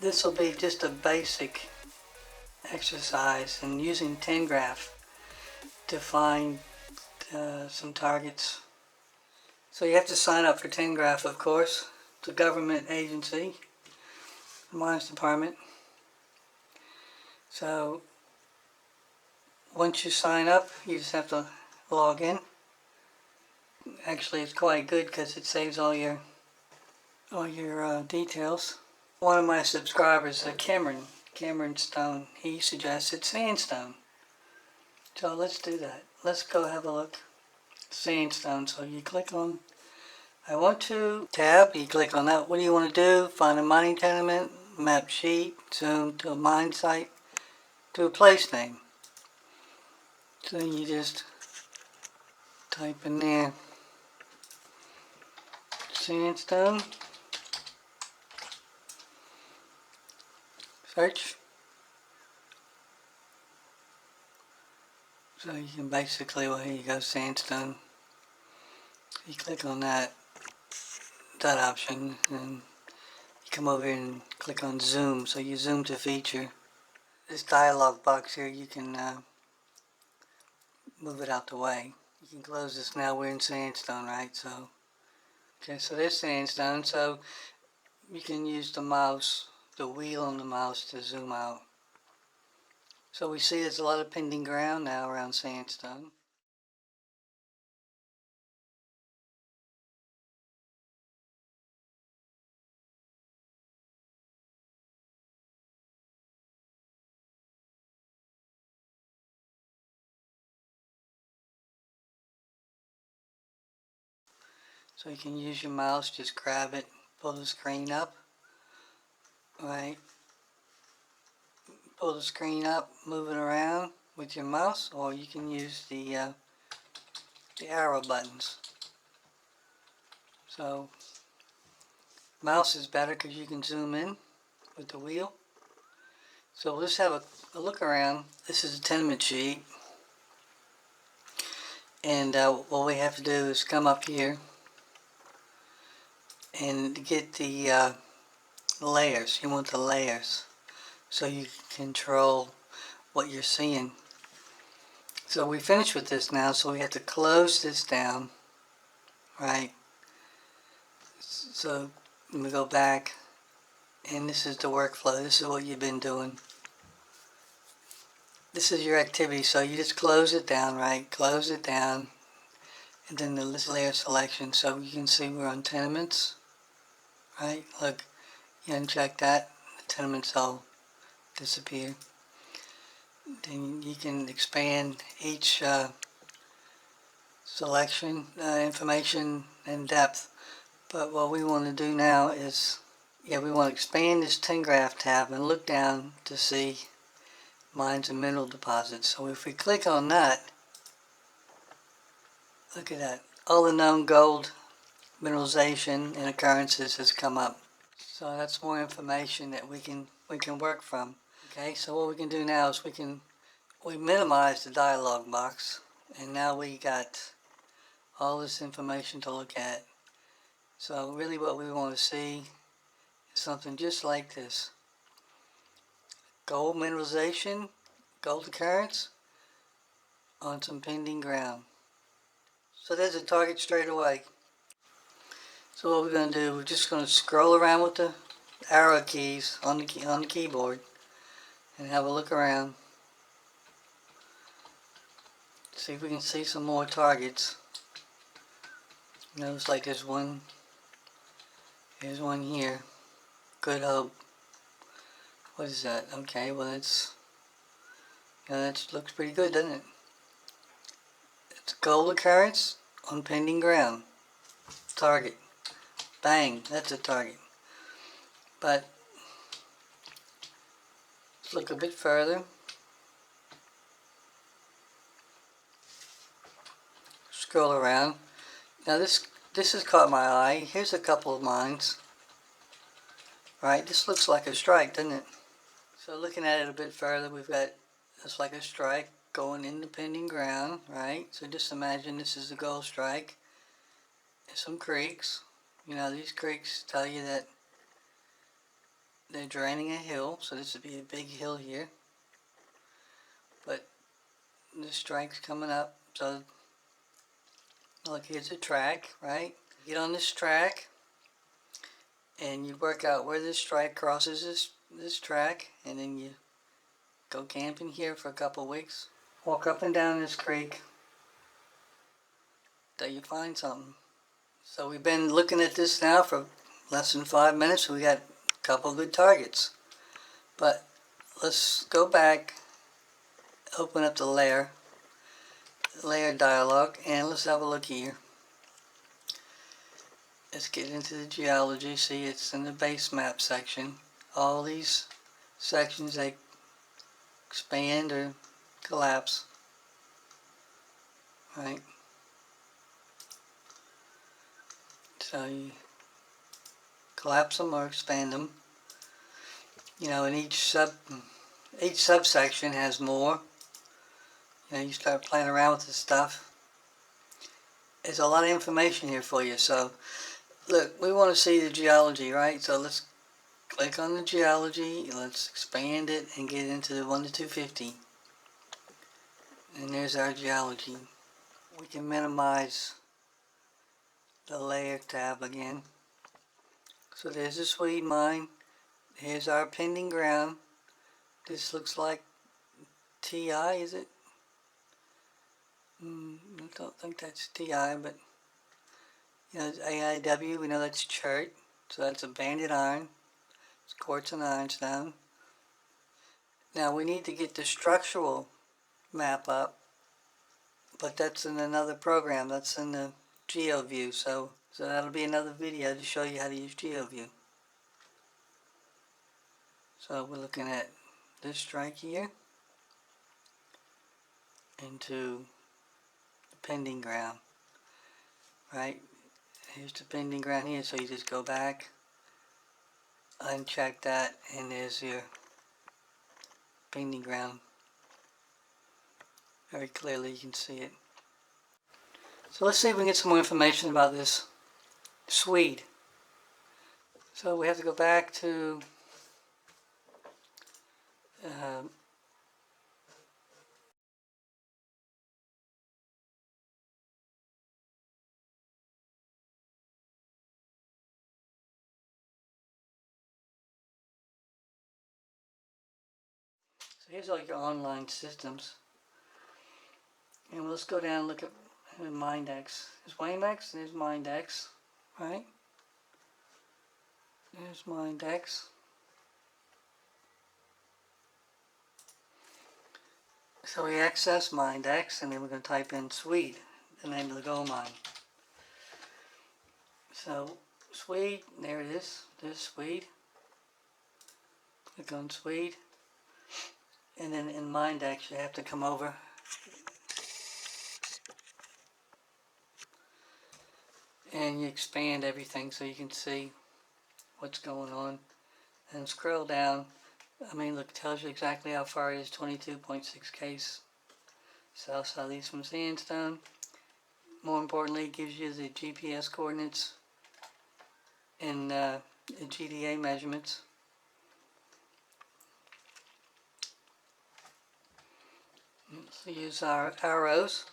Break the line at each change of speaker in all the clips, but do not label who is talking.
This will be just a basic exercise in using Tengraph to find some targets. So you have to sign up for Tengraph, of course. It's a government agency, the mines department. So once you sign up, you just have to log in. Actually, it's quite good because it saves all your details. One of my subscribers, Cameron Stone, he suggested sandstone. So let's do that. Let's go have a look. Sandstone. So you click on I want to tab. You click on that. What do you want to do? Find a mining tenement, map sheet, zoom to a mine site, to a place name. So you just type in there sandstone, search. So you can basically, well, here you go, sandstone. You click on that option, and you come over here and click on zoom. So you zoom to feature. This dialog box here, you can move it out the way. You can close this now. We're in sandstone, right? So, okay, so there's sandstone. So you can use the mouse, the wheel on the mouse to zoom out. So we see there's a lot of pending ground now around sandstone. So you can use your mouse, just grab it, pull the screen up, right? Pull the screen up, move it around with your mouse, or you can use the arrow buttons. So mouse is better because you can zoom in with the wheel. So let's have a look around. This is a tenement sheet, and what we have to do is come up here and get the layers. You want the layers so you can control what you're seeing. So we finished with this now, so we have to close this down, right? So we go back, and this is the workflow. This is what you've been doing. This is your activity, so you just close it down, right? Close it down, and then the layer selection. So you can see we're on tenements, right? Look, you uncheck that, the tenements all disappear. Then you can expand each selection, information, and depth. But what we want to do now is, we want to expand this Tengraph tab and look down to see mines and mineral deposits. So if we click on that, look at that. All the known gold mineralization and occurrences has come up. So that's more information that we can work from. Okay, so what we can do now is we minimize the dialog box, and now we got all this information to look at. So really what we want to see is something just like this. Gold mineralization, gold occurrence on some pending ground. So there's a target straight away. So what we're going to do, we're just going to scroll around with the arrow keys on the keyboard and have a look around. See if we can see some more targets. Looks like there's one here. Good Hope. What is that? Okay, well that looks pretty good, doesn't it? It's gold occurrence on pending ground. Target. Bang, that's a target. But let's look a bit further. Scroll around. Now this has caught my eye. Here's a couple of mines. Right, this looks like a strike, doesn't it? So looking at it a bit further, we've got it's like a strike going into pending ground, right? So just imagine this is a gold strike. There's some creeks. You know, these creeks tell you that they're draining a hill, so this would be a big hill here. But the strike's coming up, so look, here's a track, right? Get on this track, and you work out where this strike crosses this track, and then you go camping here for a couple of weeks. Walk up and down this creek till you find something. So we've been looking at this now for less than 5 minutes. We got a couple of good targets. But let's go back, open up the layer dialog, and let's have a look here. Let's get into the geology. See, it's in the base map section. All these sections, they expand or collapse, right? So you collapse them or expand them. You know, and each subsection has more. You know, you start playing around with this stuff. There's a lot of information here for you. So look, we want to see the geology, right? So let's click on the geology, let's expand it and get into the 1 to 250. And there's our geology. We can minimize the layer tab again. So there's the Swede mine. Here's our pending ground. This looks like TI, is it? I don't think that's TI, but you know, it's AIW, we know that's chert. So that's a banded iron. It's quartz and ironstone. Now we need to get the structural map up, but that's in another program. That's in the GeoView, so that'll be another video to show you how to use GeoView. So we're looking at this strike here into the pending ground, right? Here's the pending ground here, so you just go back, uncheck that, and there's your pending ground. Very clearly you can see it. So let's see if we can get some more information about this Swede. So we have to go back to so here's all your online systems. And let's go down and look at Mindex. There's Wamex and there's Mindex, right? There's Mindex. So we access Mindex, and then we're going to type in Swede, the name of the gold mine. So Swede, there it is. There's Swede. Click on Swede. And then in Mindex, you have to come over and you expand everything so you can see what's going on. And scroll down. I mean, look, it tells you exactly how far it is, 22.6 Ks south southeast from sandstone. More importantly, it gives you the GPS coordinates and the GDA measurements. So use our arrows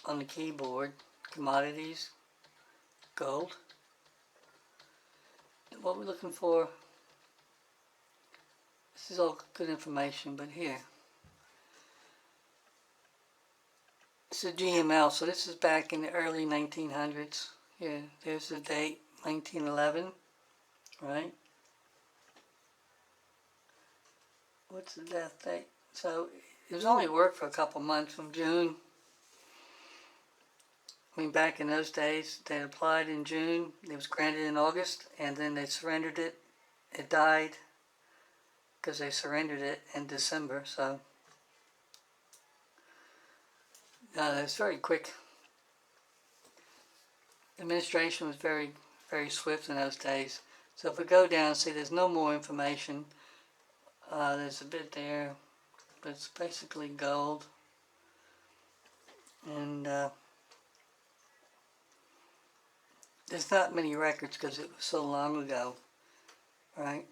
on the keyboard, commodities, gold. And what we're looking for, this is all good information, but here, it's a GML, so this is back in the early 1900s. Here, there's the date, 1911, right? What's the death date? So it was only worked for a couple months from June. I mean, back in those days, they applied in June, it was granted in August, and then they surrendered it. It died because they surrendered it in December, so it's very quick. Administration was very, very swift in those days. So if we go down, see there's no more information. There's a bit there, but it's basically gold. And there's not many records because it was so long ago, right?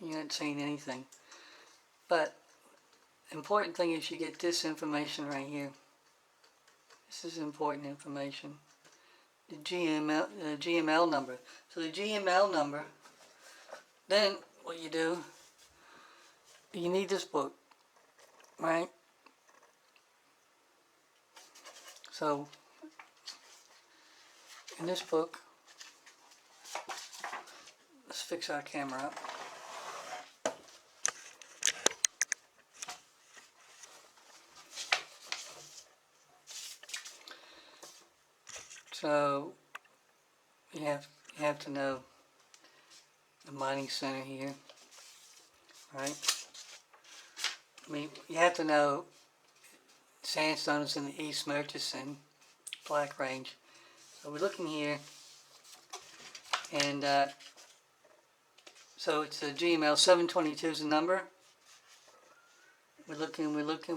You're not seeing anything. But the important thing is you get this information right here. This is important information. The GML number. So the GML number, then what you do, you need this book, right? So in this book, let's fix our camera up. So you have to know the mining center here, right? I mean, you have to know sandstone is in the East Murchison, Black Range. So we're looking here, and so it's a GML 722 is the number. We're looking. Look,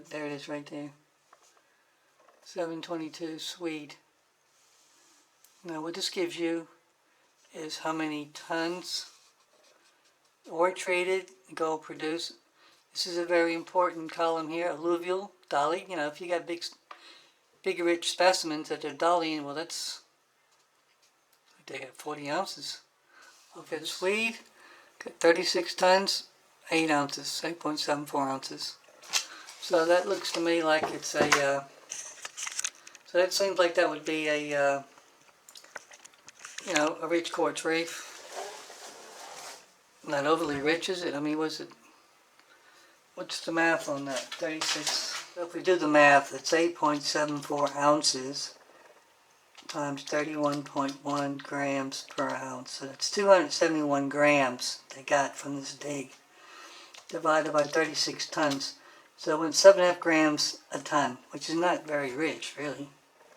there it is right there. 722 Swede. Now what this gives you is how many tons ore traded, gold produced. This is a very important column here, alluvial, dolly. You know, if you got big rich specimens that they're dollying, well that's, they got 40 ounces. Look at Swede, got 36 tons, 8 ounces, 8.74 ounces. So that looks to me like it's a, so that seems like that would be a, you know, a rich quartz reef. Not overly rich, is it? I mean, what's the math on that? 36. So if we do the math, it's 8.74 ounces times 31.1 grams per ounce. So that's 271 grams they got from this dig, divided by 36 tons. So it went 7.5 grams a ton, which is not very rich, really.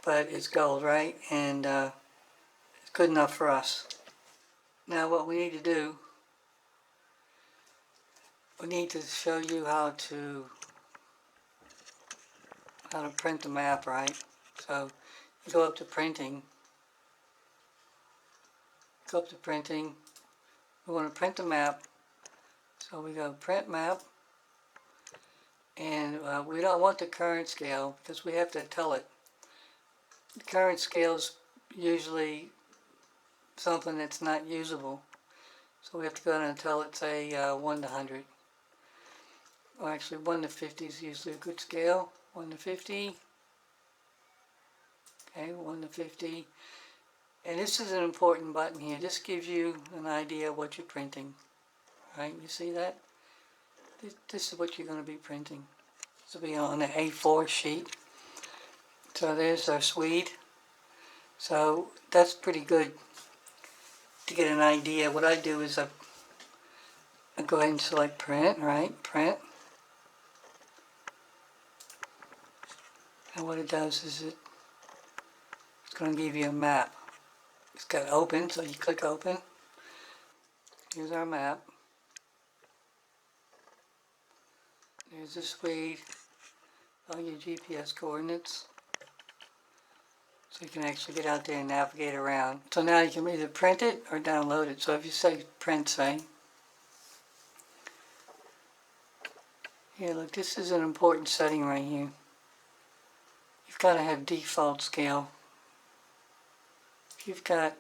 But it's gold, right? And it's good enough for us. Now what we need to do, we need to show you how to print the map, right? So you go up to printing. We want to print the map. So we go print map, and we don't want the current scale because we have to tell it. The current scale is usually something that's not usable. So we have to go down and tell it, say 1 to 100. Or actually 1 to 50 is usually a good scale. 1 to 50. Okay, 1 to 50. And this is an important button here. This gives you an idea of what you're printing. Right, you see that? This is what you're going to be printing. This will be on the A4 sheet. So there's our Swede. So that's pretty good to get an idea. What I do is I go ahead and select print, right? Print. And what it does is it's going to give you a map. It's got open, so you click open. Here's our map. There's the Swede, all your GPS coordinates. So you can actually get out there and navigate around. So now you can either print it or download it. So if you say print, say, here, look, this is an important setting right here. You've got to have default scale. If you've got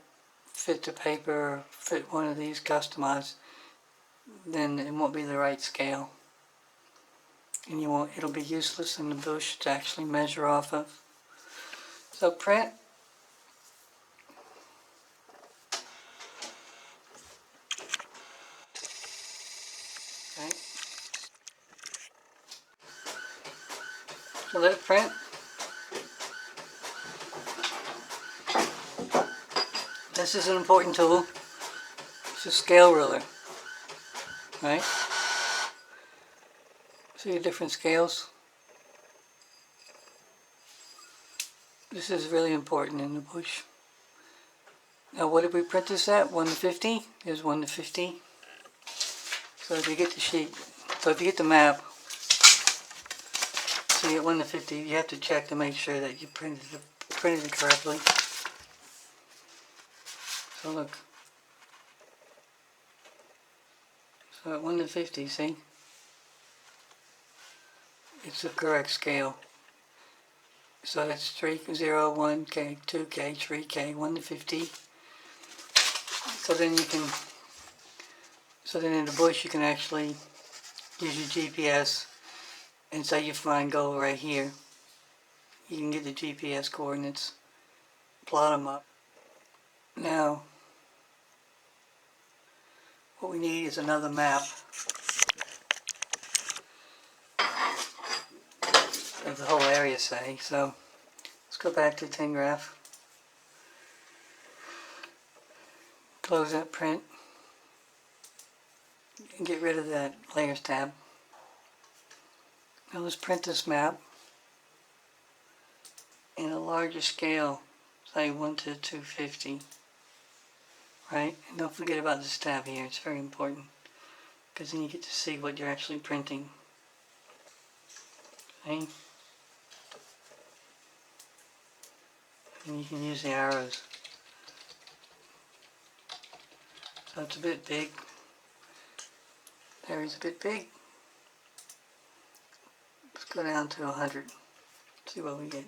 fit to paper or fit one of these customized, then it won't be the right scale. And it'll be useless in the bush to actually measure off of. So print. Okay. So let it print. This is an important tool. It's a scale ruler. Right? See the different scales? This is really important in the bush. Now what did we print this at? 1 to 50? Here's 1 to 50. So if you get the sheet, so if you get the map, so you get 1 to 50, you have to check to make sure that you printed it correctly. So look. So at 1 to 50, see? It's the correct scale. So that's 3, 0, 1K, 2K, 3K, 1 to 50. So then you can, so then in the bush you can actually use your GPS and say you find gold right here. You can get the GPS coordinates, plot them up. Now, what we need is another map of the whole area, say. So let's go back to Tengraph. Close that print and get rid of that layers tab. Now let's print this map in a larger scale, say 1 to 250, right? And don't forget about this tab here, it's very important, because then you get to see what you're actually printing. Okay? And you can use the arrows. So it's a bit big. There is a bit big. Let's go down to 100. See what we get.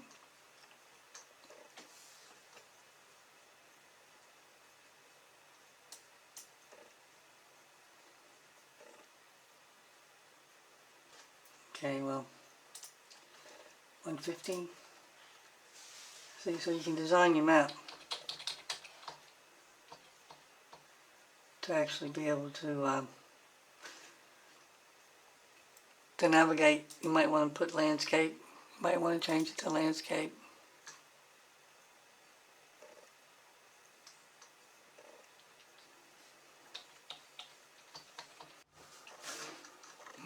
Okay, well, 150. See, so you can design your map to actually be able to navigate. You might want to put landscape. You might want to change it to landscape.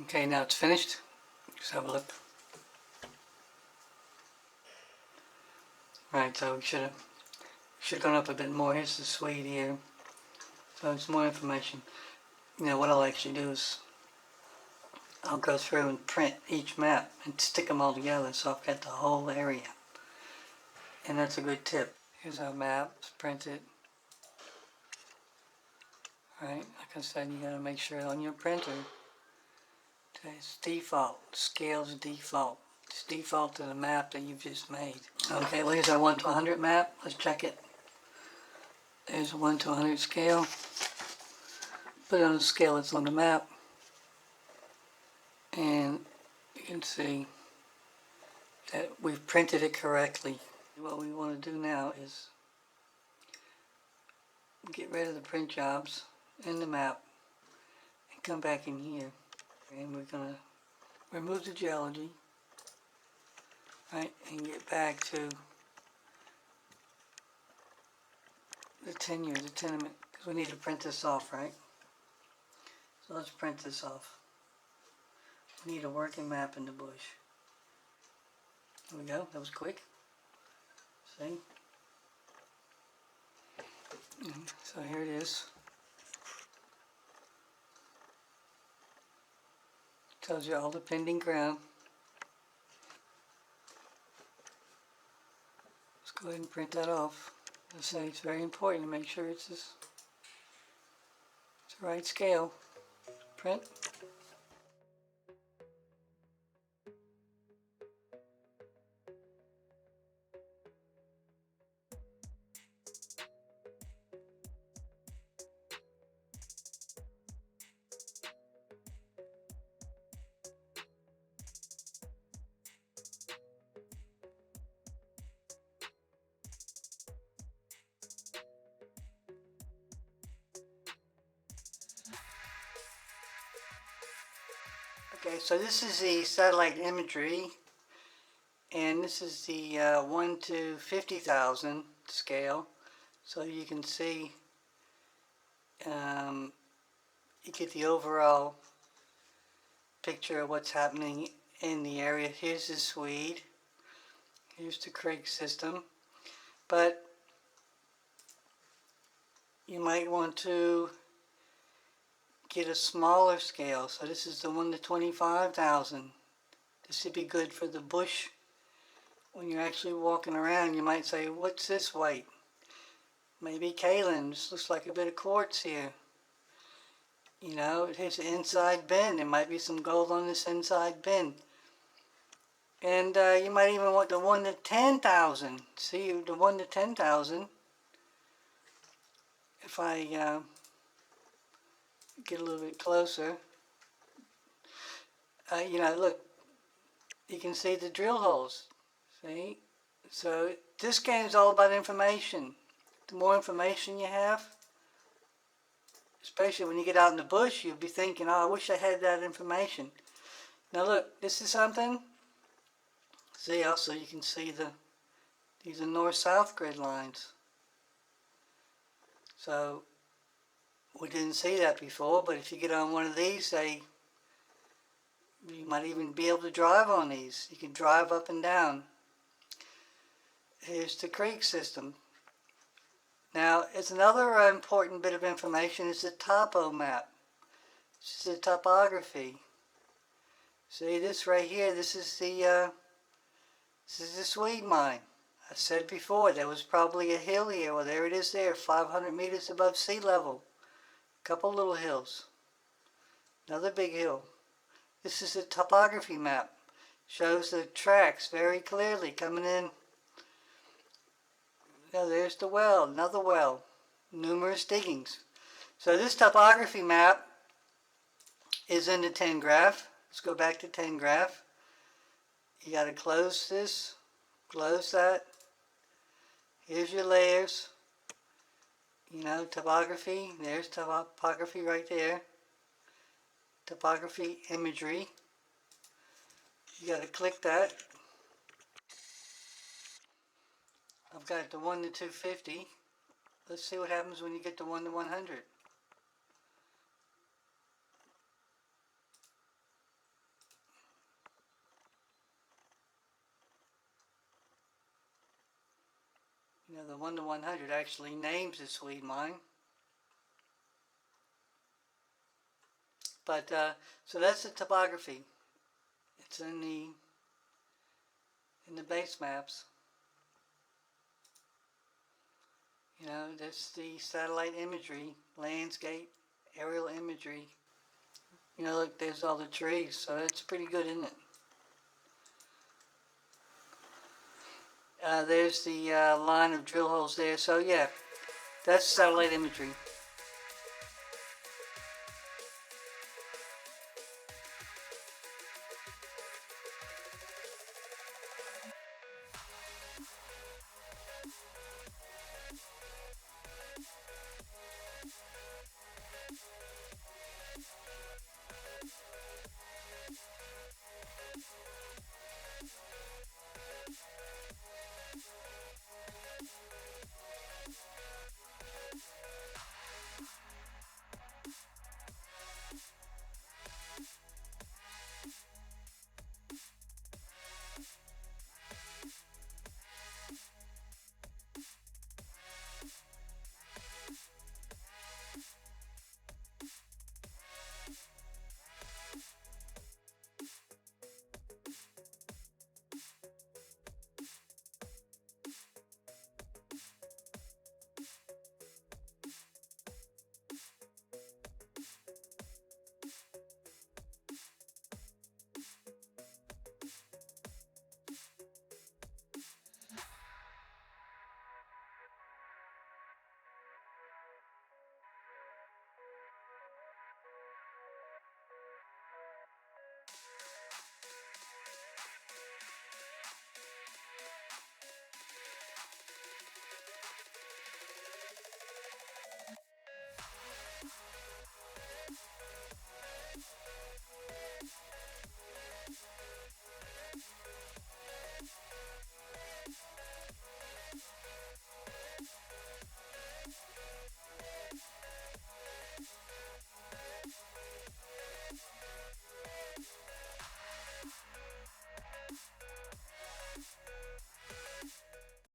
Okay, now it's finished. Just have a look. Right, so we should have gone up a bit more. Here's the Swede here. So it's more information. You know, what I'll actually do is I'll go through and print each map and stick them all together so I've got the whole area. And that's a good tip. Here's our map. It's printed. Right, like I said, you gotta make sure on your printer it's default. Scale's default. It's default to the map that you've just made. Okay, well here's our 1 to 100 map. Let's check it. There's a 1 to 100 scale. Put it on the scale that's on the map. And you can see that we've printed it correctly. What we want to do now is get rid of the print jobs in the map and come back in here. And we're going to remove the geology, right, and get back to the tenure, the tenement, because we need to print this off, right? So let's print this off. We need a working map in the bush. There we go, that was quick. See? So here it is. Tells you all the pending ground. Let's go ahead and print that off. I say it's very important to make sure it's the right scale. Print. Okay, so this is the satellite imagery, and this is the 1 to 50,000 scale. So you can see, you get the overall picture of what's happening in the area. Here's the Swede, here's the creek system, but you might want to get a smaller scale. So this is the 1 to 25,000. This would be good for the bush. When you're actually walking around, you might say, what's this white? Maybe kaolin. This looks like a bit of quartz here. You know, here's the inside bin. There might be some gold on this inside bin. And you might even want the 1 to 10,000. See, the 1 to 10,000. If I get a little bit closer, you know, look, you can see the drill holes. See? So this game is all about information. The more information you have, especially when you get out in the bush, you'll be thinking, oh, I wish I had that information. Now look, this is something. See, also you can see these are north-south grid lines. So we didn't see that before, but if you get on one of these, you might even be able to drive on these. You can drive up and down. Here's the creek system. Now, it's another important bit of information is the topo map. This is the topography. See this right here, this is the Swede mine. I said before, there was probably a hill here. Well, there it is there, 500 meters above sea level. A couple little hills. Another big hill. This is the topography map. Shows the tracks very clearly coming in. Now there's the well, another well. Numerous diggings. So this topography map is in the Tengraph. Let's go back to Tengraph. You got to close this, close that. Here's your layers. You know, topography. There's topography right there. Topography imagery. You got to click that. I've got the 1 to 250. Let's see what happens when you get to 1 to 100. You know, the 1 to 100 actually names the Swede mine. But, so that's the topography. It's in the base maps. You know, that's the satellite imagery, landscape, aerial imagery. You know, look, there's all the trees, so it's pretty good, isn't it? There's the line of drill holes there. So, yeah, that's satellite imagery.